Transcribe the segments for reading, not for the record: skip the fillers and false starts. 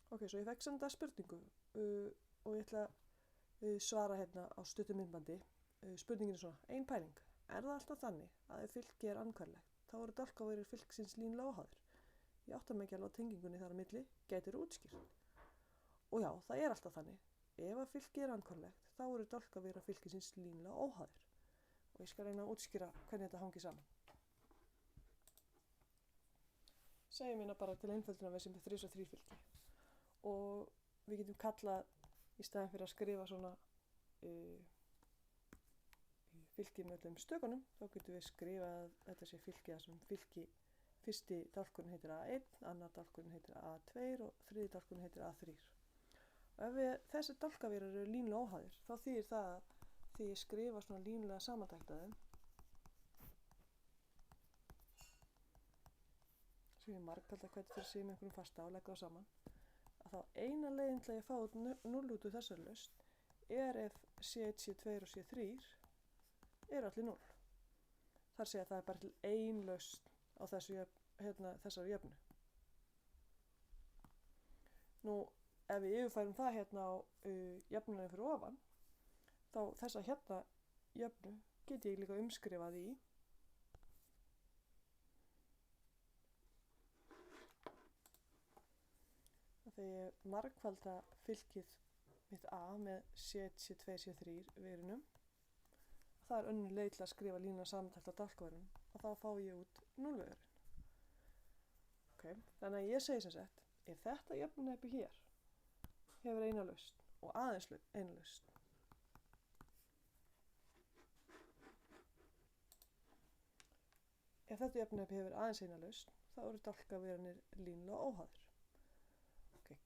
Ok, svo ég fekk senda spurningu og ég ætla að svara hérna á stuttu myndbandi. Spurningin er svona, ein pæling. Er það alltaf þannig að ef fylki er andhverflegt, þá eru dálkaveirir fylksins línulega óháðir? Ég átta mig ekki alveg á tengingunni þar á milli, gætir útskýrt. Og já, það er alltaf þannig. Ef að fylki er andhverflegt, þá eru dálkaveirir fylksins línulega óháðir. Og ég skal reyna að útskýra hvernig þetta hangi saman. Segjum hérna bara til einföldunar við sem er 3 og 3 fylki. Og við getum kallað, í staðin fyrir að skrifa svona fylki með öllum stökunum, þá getum við skrifað að þetta sé fylki að sem fylki, fyrsti dálkurinn heitir A1, annar dálkurinn heitir A2 og þriði dálkurinn heitir A3. Og ef þessi dálkavírar eru línulega óháðir, þá þýðir það að því ég skrifa svona línulega samantækt að þeim, svo ég margfalda hvernig fyrir sig með einhverjum fasta og legga það saman, að þá eina leiðin til að ég fá 0 út úr þessari lausn er ef C1, C2 og C3 eru allir 0. Þar segja að það er bara til ein lausn á þessari jöfnu. Nú, ef við yfirfærum það hérna á jöfnunni fyrir ofan, þá þessa hérna jöfnu get ég líka umskrifað í þegar ég margfalda fylkið mitt A með C1, C2, C3 verunum. Það er önnur leið til að skrifa línulega samantækt á dálkaverunum og þá fá ég út 0-vegurinn. Okay. Þannig að ég segi sem sagt, ef þetta jöfnunarheipi hér hefur eina lausn og aðeins eina lausn, ef þetta jöfnunarheipi hefur aðeins eina lausn, þá eru dálkaverunir línulega óháðir. Okay.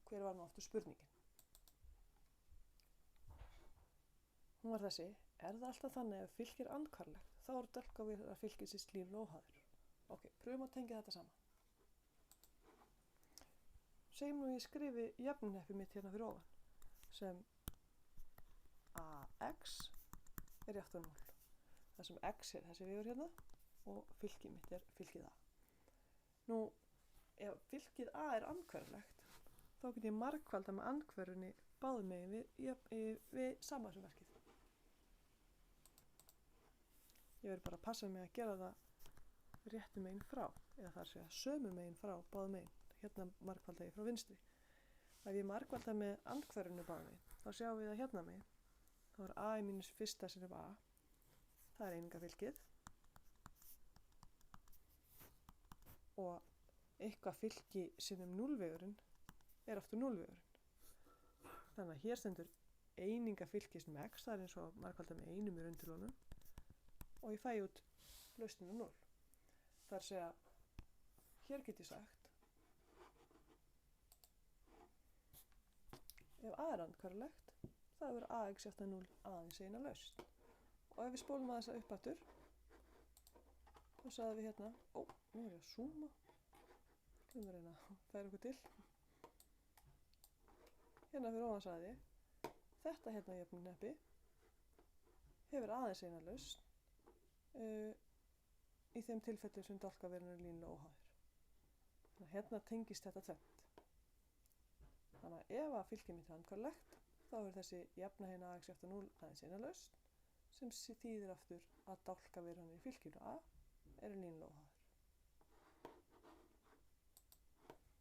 Hver var nú aftur spurningin? Hún var þessi, er það alltaf þannig að ef fylki er andhverflegt, þá eru dálkavírar fylkisins línulega óháðir? Ok, pröfum að tengja þetta saman. Segjum nú ég skrifi jöfnunarheipi mitt hérna fyrir ofan, sem AX er jafnt á 0. Það sem X er þessi vegur hérna og fylkið mitt er fylkið A. Nú, ef fylkið A er andhverflegt, þá get ég margfalda með andhverfunni báðum megin við samansumverkið. Ég verður bara að passa mig að gera það réttu megin frá, eða það er að segja sömu megin frá báðum megin. Hérna margfalda ég frá vinstri. Ef ég margfalda með andhverfunni báðum megin, þá sjáum við að hérna megin, þá er A í mínus fyrsta sem er A. Það er einingafylkið. Og eitthvað fylki sem 0-vegurinn er aftur 0-vegurinn. Þannig að hér stendur einingafylkis með X, það er eins og margfalda með einum í rauntilónum. Og ég fæ út lausninu 0. Það er að segja, hér get ég sagt, ef A er andhverflegt, þá er AX jafnt að 0 aðeins eina lausn. Og ef við spólum að þessa upp aftur, þá sagðum við hérna, nú er ég að zooma, við reyna að færa okkur til. Hérna fyrir ofan sagði ég, þetta hérna jöfnunarheipi hefur aðeins eina lausn, í þeim tilfellum sem dálkaverunir eru línulega óháðir. Þannig að hérna tengist þetta tvennt. Þannig að ef að fylkið mitt er andhverflegt, þá er þessi jafnaheina AX jafnt að 0 aðeins eina lausn, sem þýðir aftur að dálkaverunir í fylkinu A eru línulega óháðir.